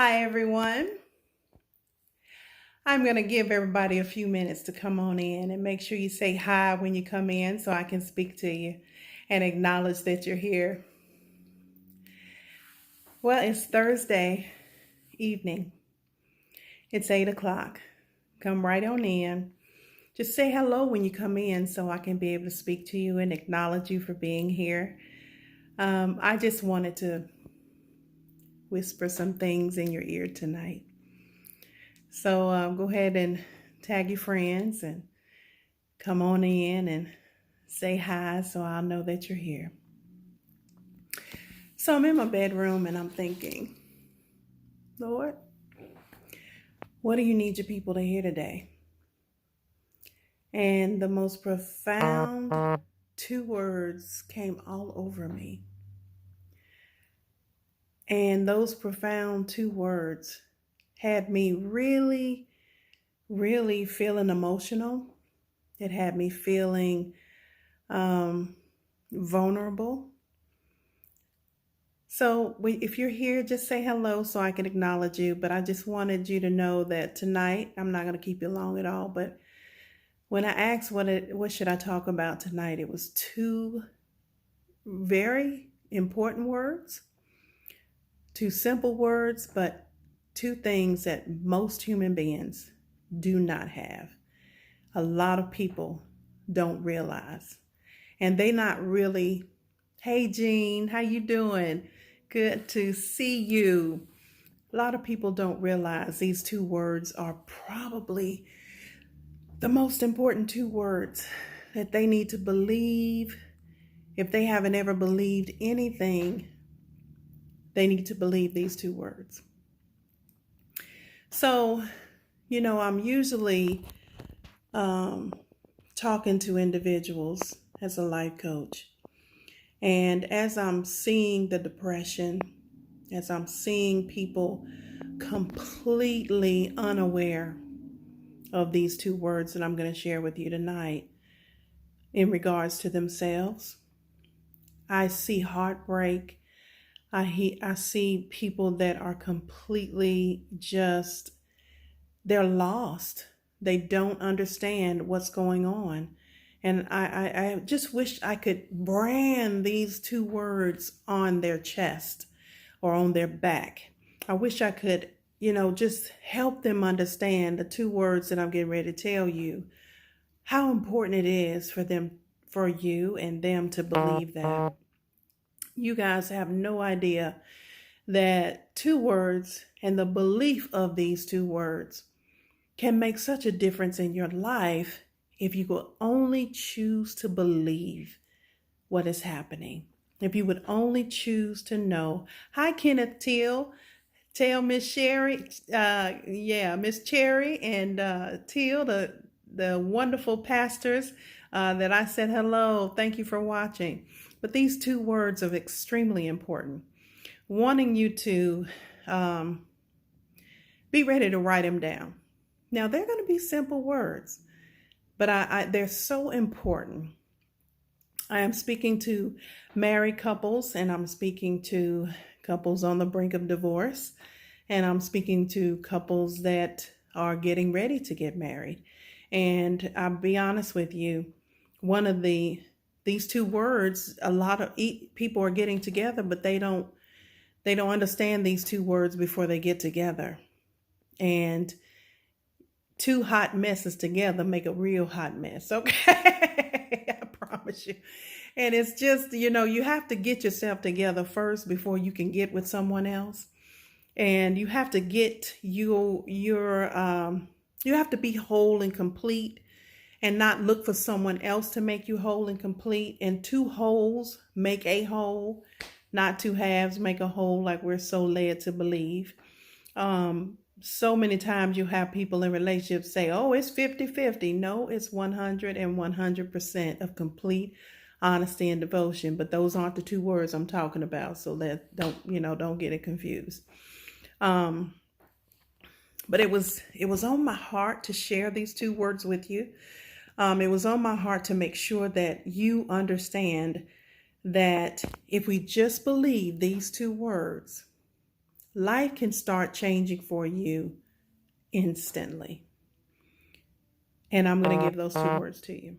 Hi, everyone. I'm going to give everybody a few minutes to come on in and make sure you say hi when you come in so I can speak to you and acknowledge that you're here. Well, it's Thursday evening. It's 8 o'clock. Come right on in. Just say hello when you come in so I can be able to speak to you and acknowledge you for being here. I just wanted to whisper some things in your ear tonight. So go ahead and tag your friends and come on in and say hi so I'll know that you're here. So I'm in my bedroom and I'm thinking, Lord, what do you need your people to hear today? And the most profound two words came all over me. And those profound two words had me really, really feeling emotional. It had me feeling vulnerable. So if you're here, just say hello so I can acknowledge you. But I just wanted you to know that tonight, I'm not going to keep you long at all. But when I asked what should I talk about tonight, it was two very important words, two simple words, but two things that most human beings do not have. A lot of people don't realize. And they not really, hey Jean, how you doing? Good to see you. A lot of people don't realize these two words are probably the most important two words that they need to believe. If they haven't ever believed anything, they need to believe these two words. So, I'm usually talking to individuals as a life coach. And as I'm seeing the depression, as I'm seeing people completely unaware of these two words that I'm going to share with you tonight in regards to themselves, I see heartbreak. I see people that are completely they're lost. They don't understand what's going on. And I just wish I could brand these two words on their chest or on their back. I wish I could, just help them understand the two words that I'm getting ready to tell you, how important it is for you and them to believe that. You guys have no idea that two words and the belief of these two words can make such a difference in your life if you could only choose to believe what is happening. If you would only choose to know. Hi, Kenneth Teal. Tell Miss Sherry, Miss Cherry and Teal, the wonderful pastors that I said hello. Thank you for watching. But these two words are extremely important. Wanting you to be ready to write them down. Now, they're going to be simple words, but they're so important. I am speaking to married couples, and I'm speaking to couples on the brink of divorce, and I'm speaking to couples that are getting ready to get married. And I'll be honest with you, these two words, a lot of people are getting together, but they don't understand these two words before they get together. And two hot messes together make a real hot mess, okay? I promise you. And it's just, you have to get yourself together first before you can get with someone else. And you have to get you have to be whole and complete and not look for someone else to make you whole and complete. And two wholes make a whole, not two halves make a whole, like we're so led to believe. So many times you have people in relationships say, oh, it's 50-50. No, it's 100 and 100% of complete honesty and devotion. But those aren't the two words I'm talking about. So that don't get it confused. But it was on my heart to share these two words with you. It was on my heart to make sure that you understand that if we just believe these two words, life can start changing for you instantly. And I'm going to give those 2 words to you.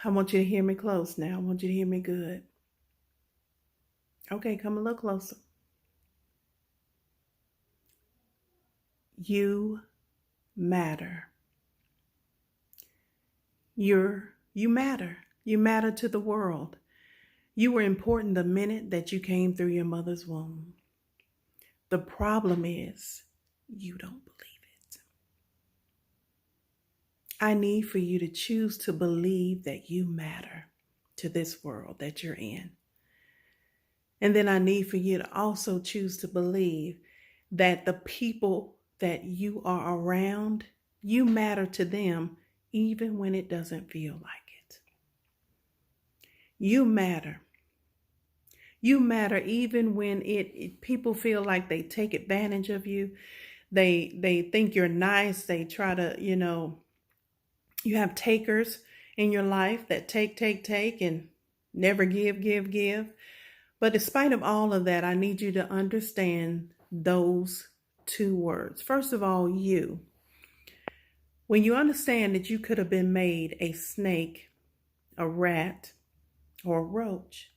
I want you to hear me close now. I want you to hear me good. Okay, come a little closer. You matter. You matter. You matter to the world. You were important the minute that you came through your mother's womb. The problem is you don't believe it. I need for you to choose to believe that you matter to this world that you're in. And then I need for you to also choose to believe that the people that you are around, you matter to them even when it doesn't feel like it. You matter. You matter even when people feel like they take advantage of you. They think you're nice. They try to, you have takers in your life that take, and never give. But despite of all of that, I need you to understand those 2 words. First of all, you. When you understand that you could have been made a snake, a rat, or a roach,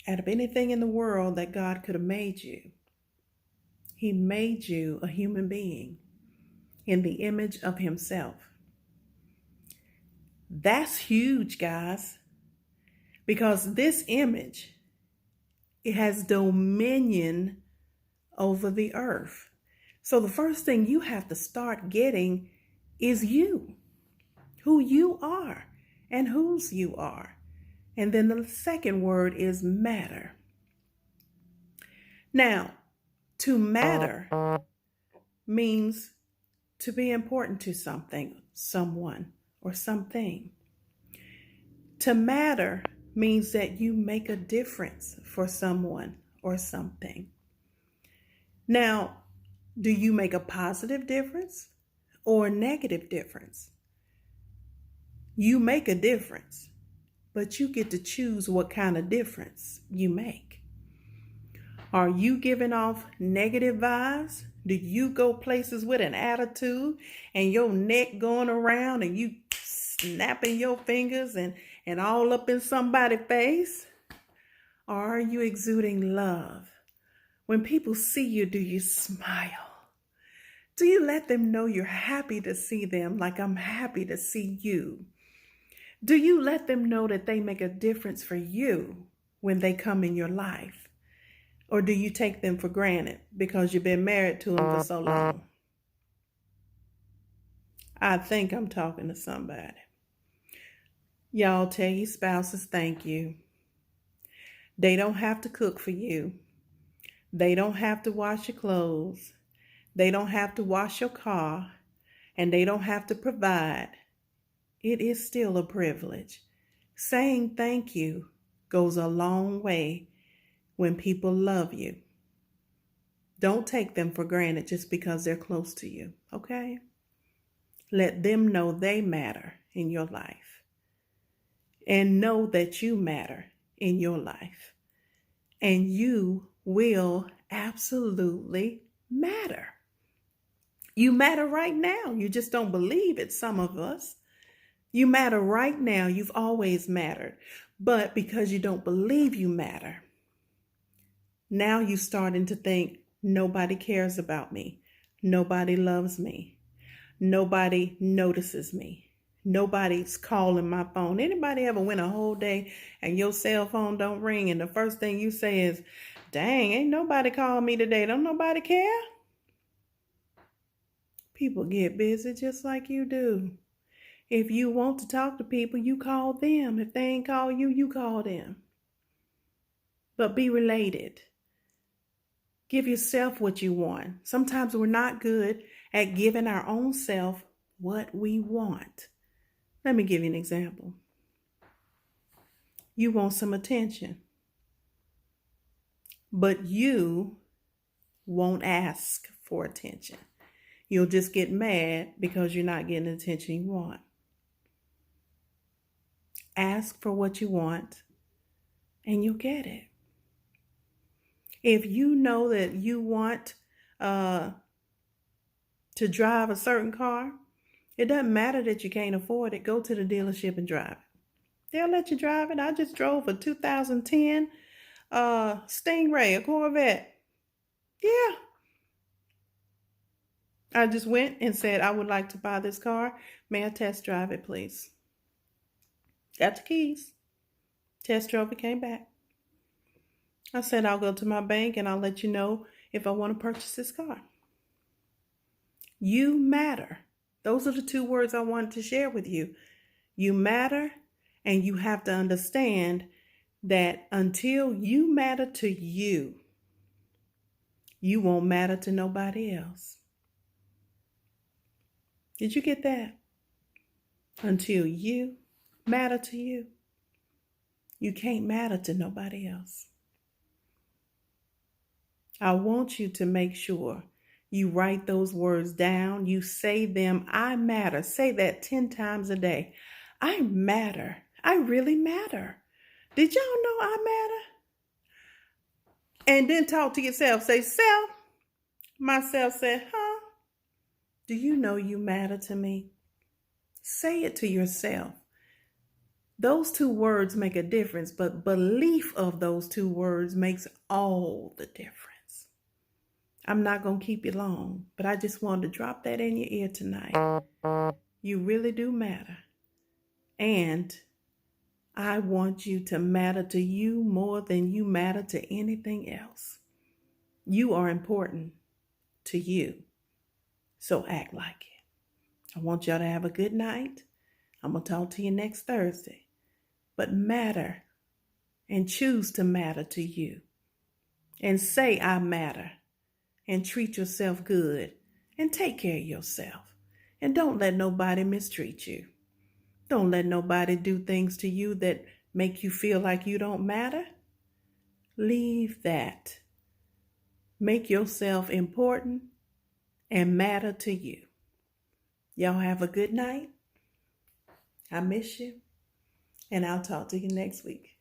out of anything in the world that God could have made you, He made you a human being in the image of Himself. That's huge, guys, because this image, it has dominion over the earth. So the first thing you have to start getting is you, who you are and whose you are. And then the second word is matter. Now, to matter means to be important to something, someone, or something. To matter means that you make a difference for someone or something. Now, do you make a positive difference or a negative difference? You make a difference, but you get to choose what kind of difference you make. Are you giving off negative vibes? Do you go places with an attitude and your neck going around and you snapping your fingers and all up in somebody's face? Or are you exuding love? When people see you, do you smile? Do you let them know you're happy to see them like I'm happy to see you? Do you let them know that they make a difference for you when they come in your life? Or do you take them for granted because you've been married to them for so long? I think I'm talking to somebody. Y'all tell your spouses thank you. They don't have to cook for you. They don't have to wash your clothes. They don't have to wash your car. And they don't have to provide. It is still a privilege. Saying thank you goes a long way when people love you. Don't take them for granted just because they're close to you, okay? Let them know they matter in your life. And know that you matter in your life. And you will absolutely matter. You matter right now. You just don't believe it, some of us. You matter right now. You've always mattered. But because you don't believe you matter, now you're starting to think, nobody cares about me. Nobody loves me. Nobody notices me. Nobody's calling my phone. Anybody ever went a whole day and your cell phone don't ring and the first thing you say is, dang, ain't nobody called me today. Don't nobody care? People get busy just like you do. If you want to talk to people, you call them. If they ain't call you, you call them. But be related. Give yourself what you want. Sometimes we're not good at giving our own self what we want. Let me give you an example. You want some attention, but you won't ask for attention. You'll just get mad because you're not getting the attention you want. Ask for what you want and you'll get it. If you know that you want to drive a certain car, it doesn't matter that you can't afford it. Go to the dealership and drive it. They'll let you drive it. I just drove a 2010 Stingray, a Corvette. Yeah. I just went and said, I would like to buy this car. May I test drive it, please? Got the keys. Test drove it, came back. I said, I'll go to my bank and I'll let you know if I want to purchase this car. You matter. Those are the two words I wanted to share with you. You matter, and you have to understand that until you matter to you, you won't matter to nobody else. Did you get that? Until you matter to you, you can't matter to nobody else. I want you to make sure you write those words down. You say them. I matter. Say that 10 times a day. I matter. I really matter. Did y'all know I matter? And then talk to yourself. Say, self. Myself said, huh? Do you know you matter to me? Say it to yourself. Those two words make a difference, but belief of those two words makes all the difference. I'm not going to keep you long, but I just wanted to drop that in your ear tonight. You really do matter. And I want you to matter to you more than you matter to anything else. You are important to you. So act like it. I want y'all to have a good night. I'm going to talk to you next Thursday. But matter and choose to matter to you. And say I matter. And treat yourself good. And take care of yourself. And don't let nobody mistreat you. Don't let nobody do things to you that make you feel like you don't matter. Leave that. Make yourself important and matter to you. Y'all have a good night. I miss you. And I'll talk to you next week.